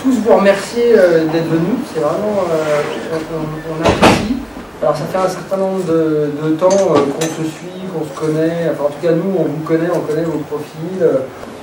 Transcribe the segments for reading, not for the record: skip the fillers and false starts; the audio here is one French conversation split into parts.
tous vous remercier d'être venus. C'est vraiment, on apprécie. Alors ça fait un certain nombre de temps qu'on se suit, qu'on se connaît. Enfin, en tout cas, nous, on vous connaît, on connaît vos profils.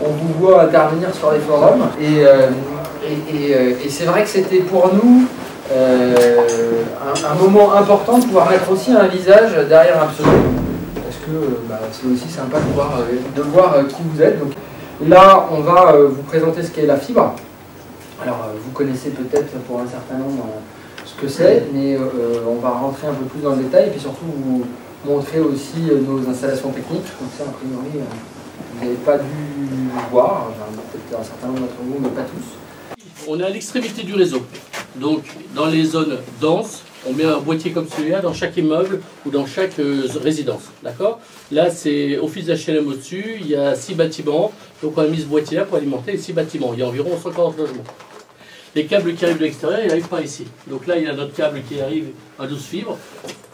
On vous voit intervenir sur les forums. Et c'est vrai que c'était pour nous un moment important de pouvoir mettre aussi un visage derrière un pseudo. Parce que c'est aussi sympa de voir qui vous êtes. Donc, là, on va vous présenter ce qu'est la fibre. Alors, vous connaissez peut-être pour un certain nombre ce que c'est, mais on va rentrer un peu plus dans le détail et puis surtout vous montrer aussi nos installations techniques. Donc ça, a priori, vous n'avez pas dû voir, peut-être un certain nombre d'entre vous, mais pas tous. On est à l'extrémité du réseau. Donc, dans les zones denses, on met un boîtier comme celui-là dans chaque immeuble ou dans chaque résidence. D'accord? Là, c'est office d'HLM au-dessus, il y a 6 bâtiments. Donc, on a mis ce boîtier-là pour alimenter les 6 bâtiments. Il y a environ 140 logements. Les câbles qui arrivent de l'extérieur, ils n'arrivent pas ici. Donc là, il y a notre câble qui arrive à 12 fibres.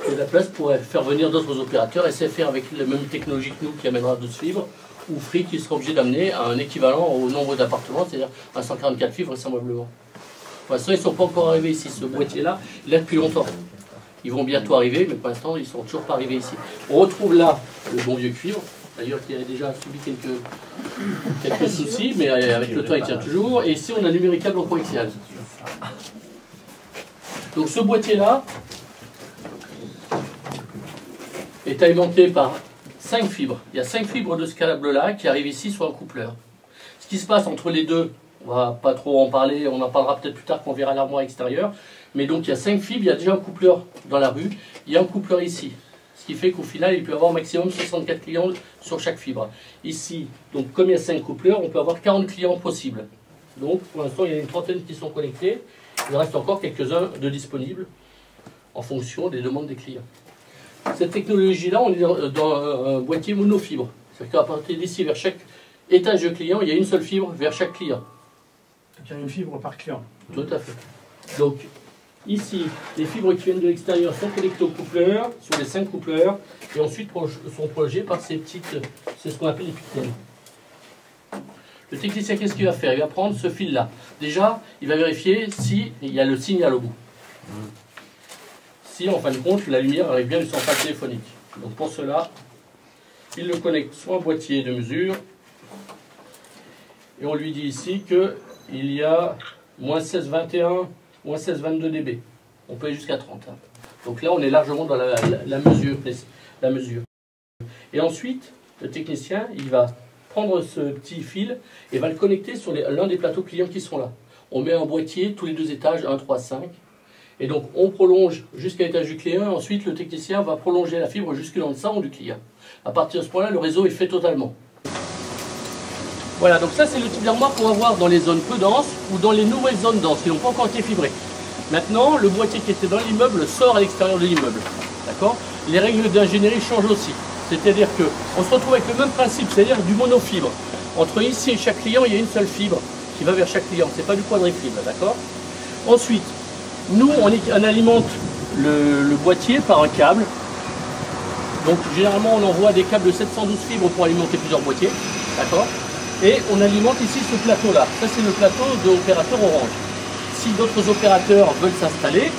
Il y a de la place pour faire venir d'autres opérateurs, SFR avec la même technologie que nous qui amènera 12 fibres, ou Free qui sera obligé d'amener un équivalent au nombre d'appartements, c'est-à-dire un 144 fibres vraisemblablement. Pour l'instant, ils ne sont pas encore arrivés ici. Ce boîtier-là, il est là depuis longtemps. Ils vont bientôt arriver, mais pour l'instant, ils ne sont toujours pas arrivés ici. On retrouve là le bon vieux cuivre, d'ailleurs qui a déjà subi quelques soucis, mais avec le temps, il tient toujours. Et ici, on a le numéricable en coaxial. Donc ce boîtier-là est alimenté par 5 fibres. Il y a 5 fibres de ce câble-là qui arrivent ici sur un coupleur. Ce qui se passe entre les deux, on ne va pas trop en parler, on en parlera peut-être plus tard quand on verra l'armoire extérieure. Mais donc il y a 5 fibres, il y a déjà un coupleur dans la rue, il y a un coupleur ici. Ce qui fait qu'au final, il peut y avoir au maximum 64 clients sur chaque fibre. Ici, donc comme il y a 5 coupleurs, on peut avoir 40 clients possibles. Donc pour l'instant, il y a une trentaine qui sont connectés. Il reste encore quelques-uns de disponibles en fonction des demandes des clients. Cette technologie-là, on est dans un boîtier monofibre. C'est-à-dire qu'à partir d'ici, vers chaque étage de client, il y a une seule fibre vers chaque client. Donc il y a une fibre par client. Tout à fait. Donc ici, les fibres qui viennent de l'extérieur sont connectées au coupleur, sur les 5 coupleurs, et ensuite sont prolongées par ces petites, c'est ce qu'on appelle les pictelles. Le technicien, qu'est-ce qu'il va faire? Il va prendre ce fil-là. Déjà, il va vérifier s'il y a le signal au bout. Si, en fin de compte, la lumière arrive bien du central téléphonique. Donc pour cela, il le connecte sur un boîtier de mesure. Et on lui dit ici qu'il y a moins 16,21, moins 16,22 dB. On peut aller jusqu'à 30. Hein. Donc là, on est largement dans la mesure. Et ensuite, le technicien, il va prendre ce petit fil et va le connecter sur l'un des plateaux clients qui sont là. On met un boîtier tous les 2 étages, 1, 3, 5. Et donc, on prolonge jusqu'à l'étage du client. Et ensuite, le technicien va prolonger la fibre jusque dans le salon du client. À partir de ce point-là, le réseau est fait totalement. Voilà, donc ça, c'est le type d'armoire qu'on va voir dans les zones peu denses ou dans les nouvelles zones denses qui n'ont pas encore été fibrées. Maintenant, le boîtier qui était dans l'immeuble sort à l'extérieur de l'immeuble. D'accord? Les règles d'ingénierie changent aussi. C'est-à-dire qu'on se retrouve avec le même principe, c'est-à-dire du monofibre. Entre ici et chaque client, il y a une seule fibre qui va vers chaque client. Ce n'est pas du quadrifibre, d'accord? Ensuite, nous, on alimente le boîtier par un câble. Donc, généralement, on envoie des câbles de 712 fibres pour alimenter plusieurs boîtiers, d'accord? Et on alimente ici ce plateau-là. Ça, c'est le plateau de l'opérateur Orange. Si d'autres opérateurs veulent s'installer,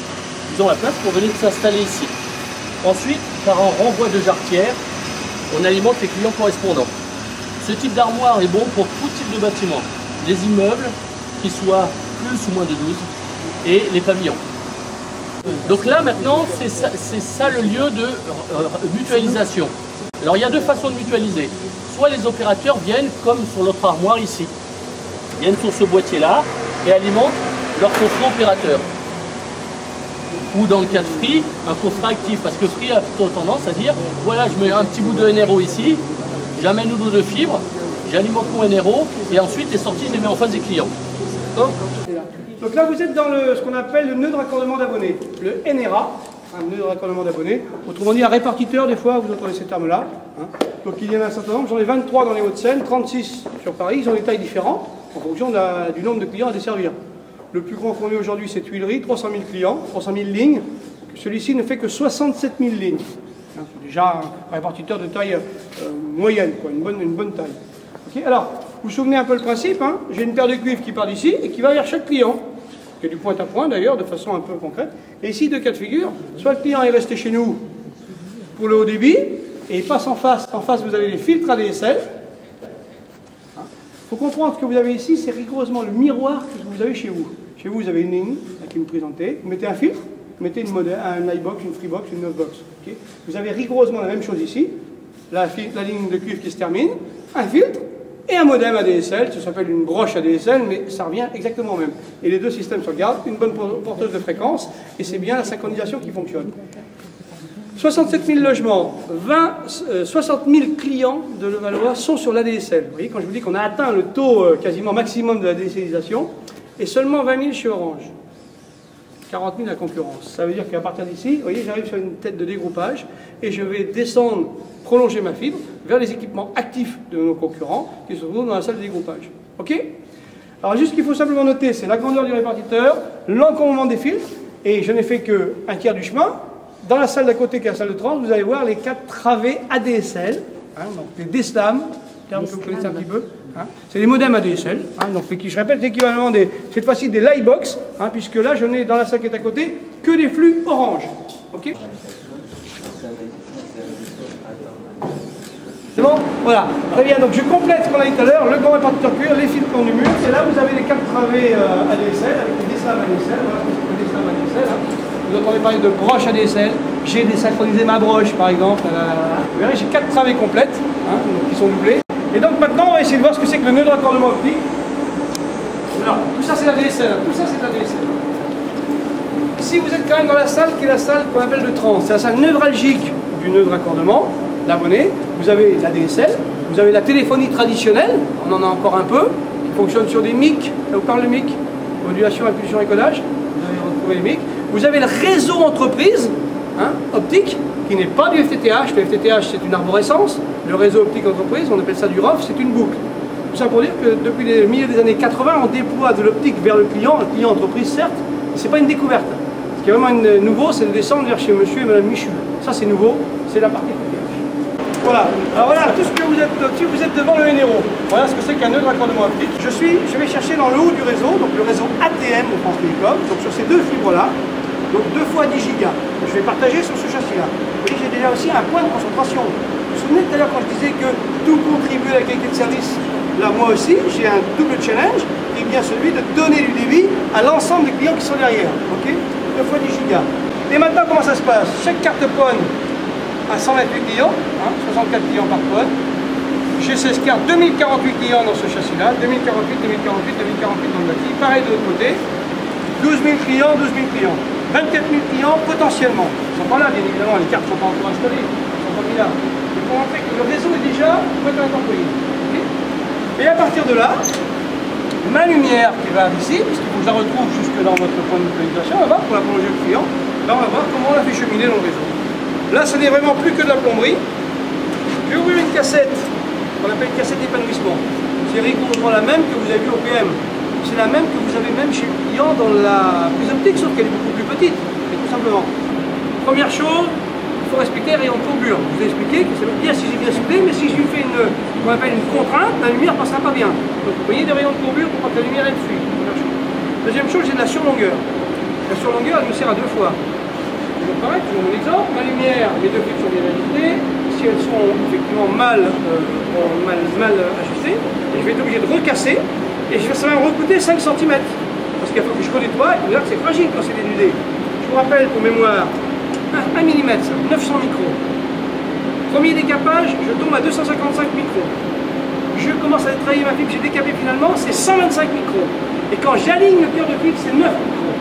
ils ont la place pour venir s'installer ici. Ensuite, par un renvoi de jarretière, on alimente les clients correspondants. Ce type d'armoire est bon pour tout type de bâtiment. Les immeubles, qui soient plus ou moins de 12, et les pavillons. Donc là, maintenant, c'est ça le lieu de mutualisation. Alors, il y a 2 façons de mutualiser. Soit les opérateurs viennent, comme sur l'autre armoire ici, viennent sur ce boîtier-là et alimentent leur coffret opérateur. Ou dans le cas de Free, un coffret actif, parce que Free a plutôt tendance à dire, voilà, je mets un petit bout de NRO ici, j'amène une ou 2 fibres, j'alimente mon NRO, et ensuite les sorties, je les mets en face des clients. Donc là, vous êtes dans ce qu'on appelle le nœud de raccordement d'abonnés, le NRA, un nœud de raccordement d'abonnés. Autrement dit, un répartiteur, des fois, vous entendez ces termes-là. Hein. Donc il y en a un certain nombre, j'en ai 23 dans les Hauts-de-Seine, 36 sur Paris, ils ont des tailles différentes, en fonction du nombre de clients à desservir. Le plus grand qu'on ait aujourd'hui, c'est Tuileries, 300 000 clients, 300 000 lignes. Celui-ci ne fait que 67 000 lignes. C'est déjà un répartiteur de taille moyenne, quoi, une bonne taille. Okay, alors, vous souvenez un peu le principe, hein? J'ai une paire de cuivres qui part d'ici et qui va vers chaque client. Et du point à point d'ailleurs, de façon un peu concrète. Et ici, deux cas de figure. Soit le client est resté chez nous pour le haut débit, et il passe en face. En face, vous avez les filtres ADSL. Il faut comprendre ce que vous avez ici, c'est rigoureusement le miroir que vous avez chez vous. Chez vous, vous avez une ligne qui vous présentez. Vous mettez un filtre, vous mettez un iBox, une Freebox, une Novebox. Okay, vous avez rigoureusement la même chose ici. La ligne de cuivre qui se termine, un filtre et un modem ADSL. Ça s'appelle une broche ADSL, mais ça revient exactement au même. Et les deux systèmes se regardent, une bonne porteuse de fréquence, et c'est bien la synchronisation qui fonctionne. 67 000 logements, 60 000 clients de Levallois sont sur l'ADSL. Vous voyez, quand je vous dis qu'on a atteint le taux quasiment maximum de la DSLisation, et seulement 20 000 chez Orange. 40 000 à concurrence. Ça veut dire qu'à partir d'ici, vous voyez, j'arrive sur une tête de dégroupage, et je vais descendre, prolonger ma fibre, vers les équipements actifs de nos concurrents, qui se trouvent dans la salle de dégroupage. OK? Alors juste ce qu'il faut simplement noter, c'est la grandeur du répartiteur, l'encombrement des filtres, et je n'ai fait qu'un tiers du chemin. Dans la salle d'à côté, qui est la salle de trans, vous allez voir les 4 travées ADSL, hein, donc les DSLAM, terme que vous connaissez un petit peu. Hein, c'est les modems ADSL, hein, donc qui, je répète, l'équivalent cette fois-ci des Lightbox, hein, puisque là, je n'ai dans la salle qui est à côté que des flux orange. OK? C'est bon? Voilà. Très bien, donc je complète ce qu'on a dit tout à l'heure, le grand répartiteur cuir, les fils du mur, et là vous avez les 4 travées ADSL, avec les DSLAM ADSL, voilà, les DSLAM ADSL, hein. Vous entendez parler de broche ADSL, j'ai désynchronisé ma broche par exemple, vous verrez j'ai 4 travées complètes, hein, qui sont doublées. Et donc maintenant on va essayer de voir ce que c'est que le nœud de raccordement optique. Alors, tout ça c'est la DSL, tout ça c'est la DSL. Ici vous êtes quand même dans la salle qui est la salle qu'on appelle de trans, c'est la salle névralgique du nœud de raccordement, l'abonné. Vous avez la DSL, vous avez la téléphonie traditionnelle, on en a encore un peu, qui fonctionne sur des MIC, là vous parlez de MIC, modulation, impulsion et codage, vous allez retrouver les MIC. Vous avez le réseau entreprise, hein, optique, qui n'est pas du FTTH. Le FTTH, c'est une arborescence. Le réseau optique entreprise, on appelle ça du ROF, c'est une boucle. Tout ça pour dire que depuis le milieu des années 80, on déploie de l'optique vers le client entreprise, certes, mais ce n'est pas une découverte. Ce qui est vraiment nouveau, c'est de descendre vers chez monsieur et madame Michu. Ça, c'est nouveau, c'est la partie FTTH. Voilà. Alors voilà, tout ce que vous êtes devant le NRO. Voilà ce que c'est qu'un nœud de raccordement optique. Je vais chercher dans le haut du réseau, donc le réseau ATM de France Télécom, donc sur ces deux fibres-là. Donc 2 fois 10 gigas. Je vais partager sur ce châssis-là. Vous voyez, j'ai déjà aussi un point de concentration. Vous vous souvenez tout à l'heure quand je disais que tout contribue à la qualité de service? Là, moi aussi, j'ai un double challenge, qui est bien celui de donner du débit à l'ensemble des clients qui sont derrière. Ok? 2 fois 10 gigas. Et maintenant, comment ça se passe? Chaque carte PON a 128 clients, hein, 64 clients par PON. J'ai 16 cartes, 2048 clients dans ce châssis-là, 2048, 2048, 2048 dans le bâti. Pareil de l'autre côté, 12 000 clients, 12 000 clients. 24 000 clients potentiellement. Ils ne sont pas là, bien évidemment, les cartes ne sont pas encore installées, ils ne sont pas mis là. Mais pour montrer que le réseau est déjà incorporé. Okay? Et à partir de là, ma lumière qui va ici, puisqu'il faut que je la retrouve jusque dans votre point de localisation, là-bas, pour la prolonger au client, là on va voir comment on la fait cheminer dans le réseau. Là, ce n'est vraiment plus que de la plomberie. Je vais ouvrir une cassette, qu'on appelle cassette d'épanouissement. C'est rigoureusement la même que vous avez vue au PM. C'est la même que vous avez même chez le client dans la prise optique, sauf qu'elle est beaucoup plus petite, et tout simplement. Première chose, il faut respecter les rayons de courbure. Je vous ai expliqué que ça veut dire si j'ai bien ciblé, mais si je lui fais qu'on appelle une contrainte, la lumière ne passera pas bien. Donc vous voyez des rayons de courbure pour que la lumière elle fuit. Deuxième chose, j'ai de la surlongueur. La surlongueur, elle me sert à 2 fois. Donc pareil, toujours mon exemple, ma lumière, mes 2 fils sont bien ajustées. Si elles sont effectivement mal ajustées, je vais être obligé de recasser. Et ça va me recoûter 5 cm. Parce qu'il faut que je redéploie, et vous verrez que c'est fragile quand c'est dénudé. Je vous rappelle pour mémoire, 1 mm, 900 micros. Premier décapage, je tombe à 255 micros. Je commence à travailler ma fibre, j'ai décapé finalement, c'est 125 micros. Et quand j'aligne le cœur de fibre, c'est 9 micros.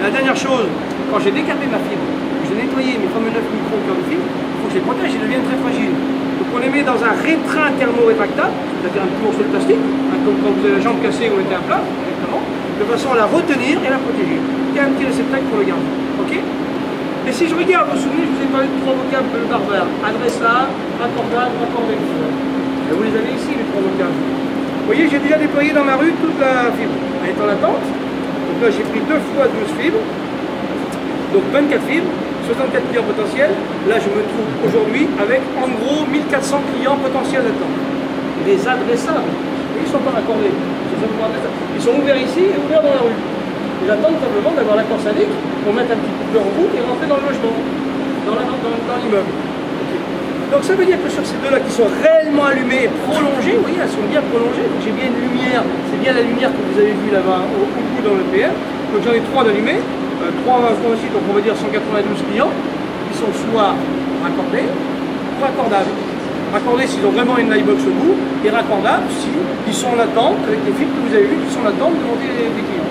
Et la dernière chose, quand j'ai décapé ma fibre, je vais nettoyer mes fameux 9 micros au cœur de fibre, il faut que je les protège, ils deviennent très fragiles. Donc on les met dans un rétrain thermo-rétractable, c'est-à-dire un petit morceau de plastique, hein, comme quand vous avez la jambe cassée ou mettez un plat, exactement, de façon à la retenir et la protéger. Et un petit réceptacle pour le garder. Ok? Et si je regarde, vous vous souvenez, je vous ai parlé de 3 vocables barbares, adressable, raccordable, raccordable. Et vous les avez ici, les 3 vocables. Vous voyez, j'ai déjà déployé dans ma rue toute la fibre. Elle est en attente. Donc là, j'ai pris 2 fois 12 fibres, donc 24 fibres. 64 clients potentiels, là je me trouve aujourd'hui avec en gros 1400 clients potentiels d'attente. Les adressables, Ils ne sont pas raccordés. Ils sont ouverts ici et ouverts dans la rue. Ils attendent simplement d'avoir l'accord syndic pour mettre un petit coupeur en route et rentrer dans le logement, dans l'immeuble. Donc ça veut dire que sur ces deux-là qui sont réellement allumés et prolongés, vous voyez, elles sont bien prolongées. J'ai bien une lumière, c'est bien la lumière que vous avez vue là-bas au bout dans le PM. Donc j'en ai 3 d'allumés, 3 aussi, donc on va dire 192 clients, qui sont soit raccordés ou raccordables. Raccordés s'ils ont vraiment une lightbox au bout, et raccordables s'ils sont en attente, avec les fils que vous avez vus, qui sont en attente de monter des clients.